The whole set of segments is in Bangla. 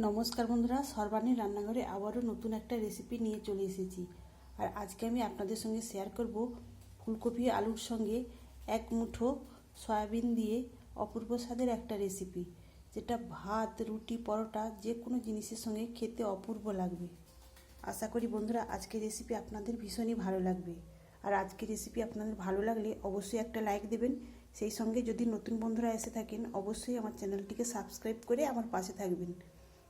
নমস্কার বন্ধুরা, সর্বাণীর রান্নাঘরে আবারও নতুন একটা রেসিপি নিয়ে চলে এসেছি। আর আজকে আমি আপনাদের সঙ্গে শেয়ার করব ফুলকপি আলুর সঙ্গে এক মুঠো সয়াবিন দিয়ে অপূর্ব স্বাদের একটা রেসিপি, যেটা ভাত, রুটি, পরোটা যে কোনো জিনিসের সঙ্গে খেতে অপূর্ব লাগবে। আশা করি বন্ধুরা আজকের রেসিপি আপনাদের ভীষণই ভালো লাগবে। আর আজকের রেসিপি আপনাদের ভালো লাগলে অবশ্যই একটা লাইক দেবেন। সেই সঙ্গে যদি নতুন বন্ধুরা এসে থাকেন অবশ্যই আমার চ্যানেলটিকে সাবস্ক্রাইব করে আমার পাশে থাকবেন।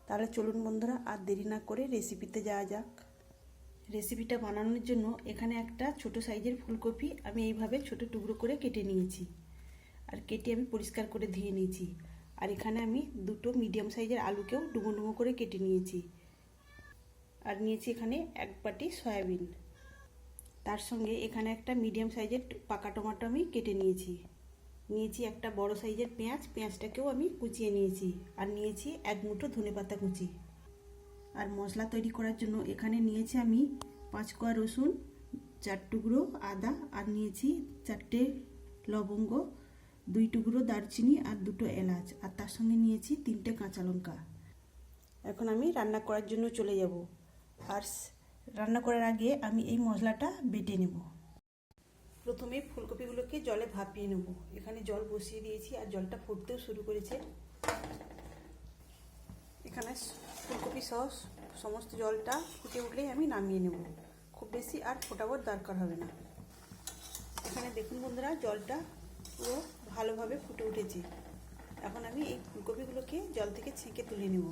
তাহলে চলুন বন্ধুরা, আর দেরি না করে রেসিপিতে যাওয়া যাক। রেসিপিটা বানানোর জন্য এখানে একটা ছোট সাইজের ফুলকপি আমি এইভাবে ছোট টুকরো করে কেটে নিয়েছি, আর কেটে আমি পরিষ্কার করে ধুয়ে নিয়েছি। আর এখানে আমি দুটো মিডিয়াম সাইজের আলুকেও ডুমো ডুমো করে কেটে নিয়েছি। আর নিয়েছি এখানে এক বাটি সয়াবিন। তার সঙ্গে এখানে একটা মিডিয়াম সাইজের পাকা টমেটো আমি কেটে নিয়েছি। নিয়েছি একটা বড় সাইজের পেঁয়াজটাকেও আমি কুচিয়ে নিয়েছি। আর নিয়েছি এক মুঠো ধনেপাতা কুচি। আর মশলা তৈরি করার জন্য এখানে নিয়েছি আমি 5 কোয়া রসুন, 4 টুকরো আদা, আর নিয়েছি 4টে লবঙ্গ, 2 টুকরো দারচিনি, আর 2টো এলাচ, আর তার সঙ্গে নিয়েছি 3টে কাঁচা লঙ্কা। এখন আমি রান্না করার জন্য চলে যাব। আর রান্না করার আগে আমি এই মশলাটা বেটে নেব। প্রথমে ফুলকপিগুলোকে জলে ভাপিয়ে নেব। এখানে জল বসিয়ে দিয়েছি আর জলটা ফুটতেও শুরু করেছে। এখানে ফুলকপি সহ সমস্ত জলটা ফুটে উঠলেই আমি নামিয়ে নেব। খুব বেশি আর ফোটাবার দরকার হবে না। এখানে দেখুন বন্ধুরা, জলটা পুরো ভালোভাবে ফুটে উঠেছে। এখন আমি এই ফুলকপিগুলোকে জল থেকে ছেঁকে তুলে নেব।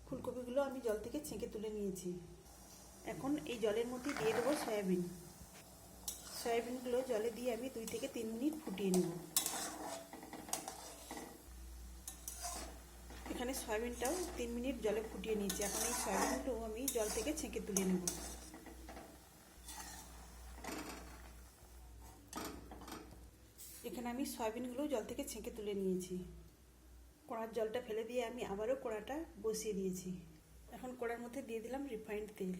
ফুলকপিগুলো আমি জল থেকে ছেঁকে তুলে নিয়েছি। এখন এই জলের মধ্যে দিয়ে দেবো সয়াবিন। সয়াবিনগুলো জলে দিয়ে আমি 2 থেকে 3 মিনিট ফুটিয়ে নেব। এখানে সয়াবিনটাও 3 মিনিট জলে ফুটিয়ে নিয়েছি। এখন এই সয়াবিনটাও আমি জল থেকে ছেঁকে তুলে নেব। এখানে আমি সয়াবিনগুলো জল থেকে ছেঁকে তুলে নিয়েছি। কড়ার জলটা ফেলে দিয়ে আমি আবারও কড়াটা বসিয়ে দিয়েছি। এখন কড়ার মধ্যে দিয়ে দিলাম রিফাইন্ড তেল।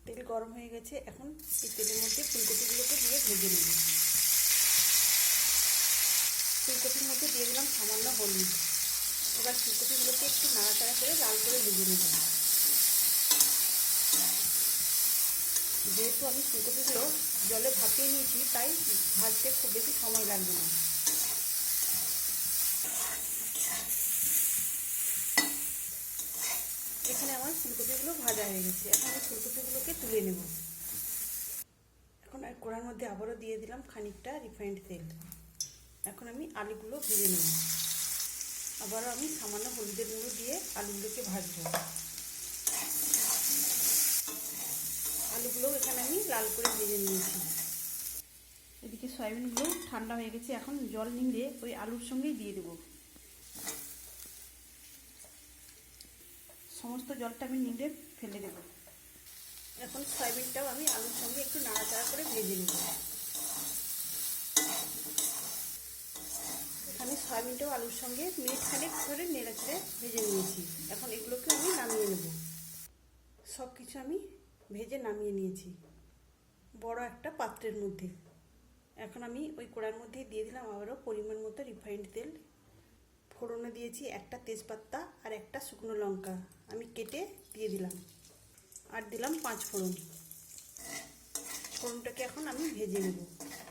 তেল গরম হয়ে গেছে। এখন এই তেলের মধ্যে ফুলকপিগুলোকে দিয়ে ভেজে নেব। ফুলকপির মধ্যে দিয়ে দিলাম সামান্য হলুদ। এবার ফুলকপিগুলোকে একটু নাড়াচাড়া করে লাল করে ভেজে নেব। যেহেতু আমি ফুলকপিগুলো জলে ভাপিয়ে নিয়েছি, তাই ভাজতে খুব বেশি সময় লাগবে না। এখানে আমার ফুলকপিগুলো ভাজা হয়ে গেছে। এখন এই ফুলকপিগুলোকে তুলে নেব। এখন আর কড়ার মধ্যে আবারও দিয়ে দিলাম খানিকটা রিফাইন্ড তেল। এখন আমি আলুগুলো ভেজে নেব। আবারও আমি সামান্য হলুদের গুঁড়ো দিয়ে আলুগুলোকে ভাজবো। আলুগুলো এখানে আমি লাল করে ভেজে নিয়েছি। এদিকে সয়াবিনগুলো ঠান্ডা হয়ে গেছে। এখন জল নিংড়ে ওই আলুর সঙ্গেই দিয়ে দেবো। সমস্ত জলটা আমি নিংড়ে ফেলে দেবো। এখন সয়াবিনটাও আমি আলুর সঙ্গে একটু নাড়াচাড়া করে ভেজে নেব। এখানে সয়াবিনটাও আলুর সঙ্গে মিনিট খানেক ধরে নেড়েচেড়ে ভেজে নিয়েছি। এখন এগুলোকে আমি নামিয়ে নেব। সব কিছু আমি ভেজে নামিয়ে নিয়েছি বড় একটা পাত্রের মধ্যে। এখন আমি ওই কড়ার মধ্যে দিয়ে দিলাম আবারও পরিমাণ মতো রিফাইন্ড তেল। ফোড়নে দিয়েছি একটা তেজপাতা আর একটা শুকনো লঙ্কা আমি কেটে দিয়ে দিলাম। আর দিলাম 5 ফোড়ন। ফোড়নটাকে এখন আমি ভেজে নেব।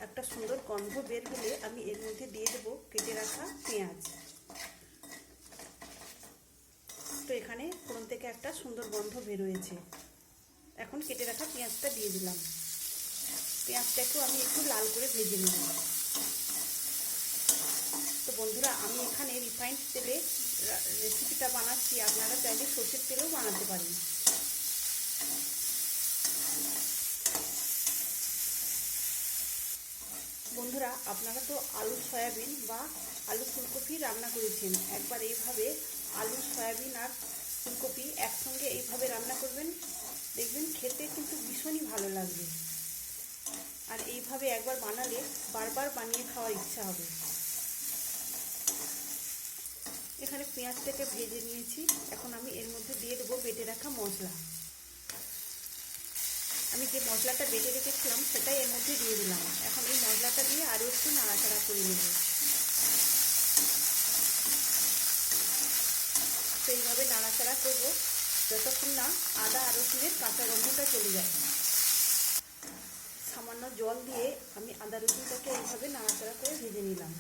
একটা সুন্দর গন্ধ বের হলে আমি এর মধ্যে দিয়ে দেবো কেটে রাখা পেঁয়াজ। তো এখানে ফোড়ন থেকে একটা সুন্দর গন্ধ বের হয়েছে। এখন কেটে রাখা পেঁয়াজটা দিয়ে দিলাম। পেঁয়াজটাকেও আমি একটু লাল করে ভেজে নেব। তো বন্ধুরা, আমি এখানে রিফাইন্ড তেলে রেসিপিটা বানাচ্ছি। আপনারা চাইলে সরষের তেলেও বানাতে পারেন। বন্ধুরা, আপনারা তো আলু সয়াবিন বা আলু ফুলকপি রান্না করেছেন। একবার এইভাবে আলু সয়াবিন আর ফুলকপি একসঙ্গে এইভাবে রান্না করবেন, দেখবেন খেতে কিন্তু ভীষণই ভালো লাগবে। আর এইভাবে একবার বানালে বারবার বানিয়ে খাওয়ার ইচ্ছা হবে। এখানে পেঁয়াজটাকে ভেজে নিয়েছি। এখন আমি এর মধ্যে দিয়ে দেবো বেটে রাখা মশলা। আমি যে মশলাটা বেটে রেখেছিলাম সেটাই এর মধ্যে দিয়ে দিলাম। এখন এই মশলাটা দিয়ে আরও একটু নাড়াচাড়া করে নেব। তো এইভাবে নাড়াচাড়া করবো যতক্ষণ না আদা আর রসুনের কাঁচা গন্ধটা চলে যায়। সামান্য জল দিয়ে আমি আদা রসুনটাকে এইভাবে নাড়াচাড়া করে ভেজে নিলাম।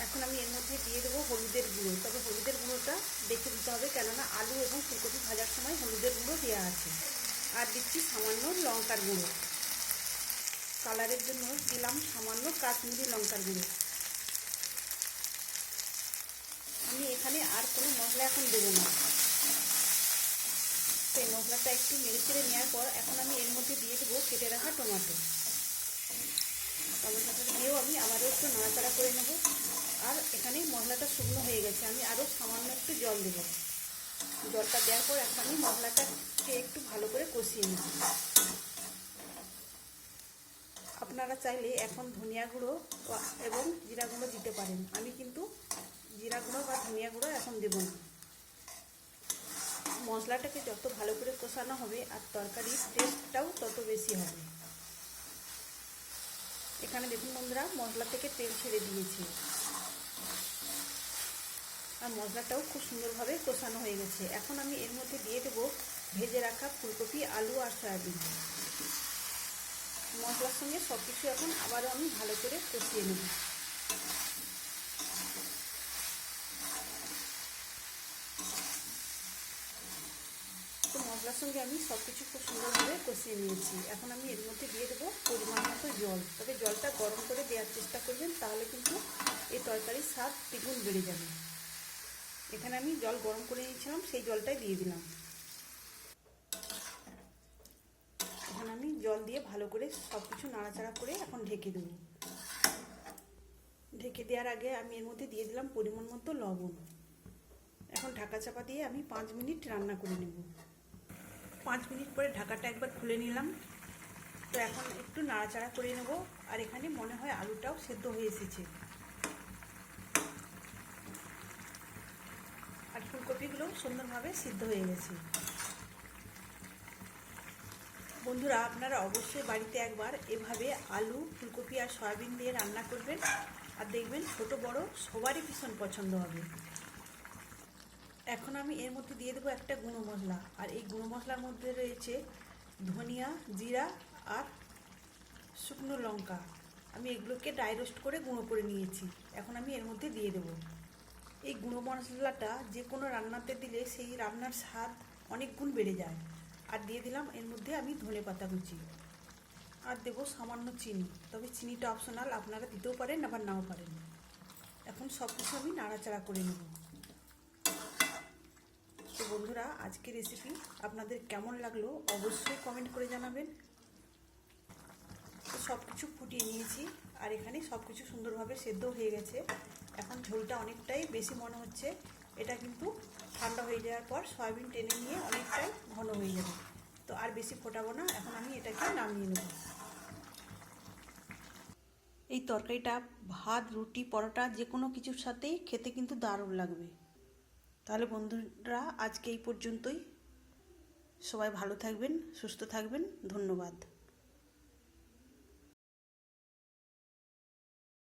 এখন আমি এর মধ্যে দিয়ে দেবো হলুদের গুঁড়ো। তবে হলুদের গুঁড়োটা দেখে দিতে হবে, কেননা আলু এবং ফুলকপি ভাজার সময় হলুদের গুঁড়ো দেওয়া আছে। আর দিচ্ছি সামান্য লঙ্কার গুঁড়ো। কালারের জন্য দিলাম সামান্য কাশ্মীরি লঙ্কার গুঁড়ো। আমি এখানে আর কোনো মশলা এখন দেবো না। সেই মশলাটা একটু নেড়ে চেড়ে নেওয়ার পর এখন আমি এর মধ্যে দিয়ে দেবো কেটে রাখা টমেটো। টমেটোটা দিয়েও আমি আবারও একটু নাড়াচাড়া করে নেব। আর এখানে মশলাটা শুকনো হয়ে গেছে, আমি আরও সামান্য একটু জল দেব। জলটা দেওয়ার পর এখন আমি মশলাটাকে একটু ভালো করে কষিয়ে নেব। আপনারা চাইলে এখন ধনিয়া গুঁড়ো এবং জিরা গুঁড়ো দিতে পারেন। আমি কিন্তু জিরা গুঁড়ো বা ধনিয়া গুঁড়ো এখন দেব না। মশলাটাকে যত ভালো করে কষানো হবে আর তরকারির টেস্টটাও তত বেশি হবে। এখানে দেখুন বন্ধুরা, মশলা থেকে তেল ছেড়ে দিয়েছি আর মশলাটাও খুব সুন্দরভাবে কষানো হয়ে গেছে। এখন আমি এর মধ্যে দিয়ে দেবো ভেজে রাখা ফুলকপি, আলু আর সয়াবিন। মশলার সঙ্গে সব কিছু এখন আবারও আমি ভালো করে কষিয়ে নেব। তো মশলার সঙ্গে আমি সব কিছু খুব সুন্দরভাবে কষিয়ে নিয়েছি। এখন আমি এর মধ্যে দিয়ে দেবো পরিমাণ মতো জল। তবে জলটা গরম করে দেওয়ার চেষ্টা করবেন, তাহলে কিন্তু এই তরকারির স্বাদ দ্বিগুণ বেড়ে যাবে। এখানে আমি জল গরম করে নিয়েছিলাম, সেই জলটাই দিয়ে দিলাম। এখন আমি জল দিয়ে ভালো করে সব কিছু নাড়াচাড়া করে এখন ঢেকে দেবো। ঢেকে দেওয়ার আগে আমি এর মধ্যে দিয়ে দিলাম পরিমাণ মতো লবণ। এখন ঢাকা চাপা দিয়ে আমি 5 মিনিট রান্না করে নেব। 5 মিনিট পরে ঢাকাটা একবার খুলে নিলাম। তো এখন একটু নাড়াচাড়া করে নেব। আর এখানে মনে হয় আলুটাও সেদ্ধ হয়ে এসেছে আর ফুলকপিগুলো সুন্দরভাবে সিদ্ধ হয়ে গেছে। বন্ধুরা, আপনারা অবশ্যই বাড়িতে একবার এভাবে আলু, ফুলকপি আর সয়াবিন দিয়ে রান্না করবেন, আর দেখবেন ছোট বড় সবারই ভীষণ পছন্দ হবে। এখন আমি এর মধ্যে দিয়ে দেবো একটা গুঁড়ো মশলা। আর এই গুঁড়ো মশলার মধ্যে রয়েছে ধনিয়া, জিরা আর শুকনো লঙ্কা। আমি এগুলোকে ড্রাই রোস্ট করে গুঁড়ো করে নিয়েছি। এখন আমি এর মধ্যে দিয়ে দেবো। এই গুঁড়ো মশলাটা যে কোনো রান্নাতে দিলে সেই রান্নার স্বাদ অনেক গুণ বেড়ে যায়। আর দিয়ে দিলাম এর মধ্যে আমি ধনেপাতা কুচি, আর দেবো সামান্য চিনি। তবে চিনিটা অপশনাল, আপনারা দিতেও পারেন আবার নাও পারেন। এখন সব কিছু আমি নাড়াচাড়া করে নেব। তো বন্ধুরা, আজকের রেসিপি আপনাদের কেমন লাগলো অবশ্যই কমেন্ট করে জানাবেন। তো সব কিছু ফুটিয়ে নিয়েছি আর এখানে সব কিছু সুন্দরভাবে সেদ্ধ হয়ে গেছে। এখন ঝোলটা অনেকটাই বেশি মনে হচ্ছে। এটা কিন্তু ঠান্ডা হয়ে যাওয়ার পর সয়াবিন টেনে নিয়ে অনেকটাই ঘন হয়ে যাবে। তো আর বেশি ফোটাবো না, এখন আমি এটাকে নামিয়ে নেব। এই তরকারিটা ভাত, রুটি, পরোটা যে কোনো কিছুর সাথেই খেতে কিন্তু দারুণ লাগবে। তাহলে বন্ধুরা, আজকে এই পর্যন্তই। সবাই ভালো থাকবেন, সুস্থ থাকবেন। ধন্যবাদ।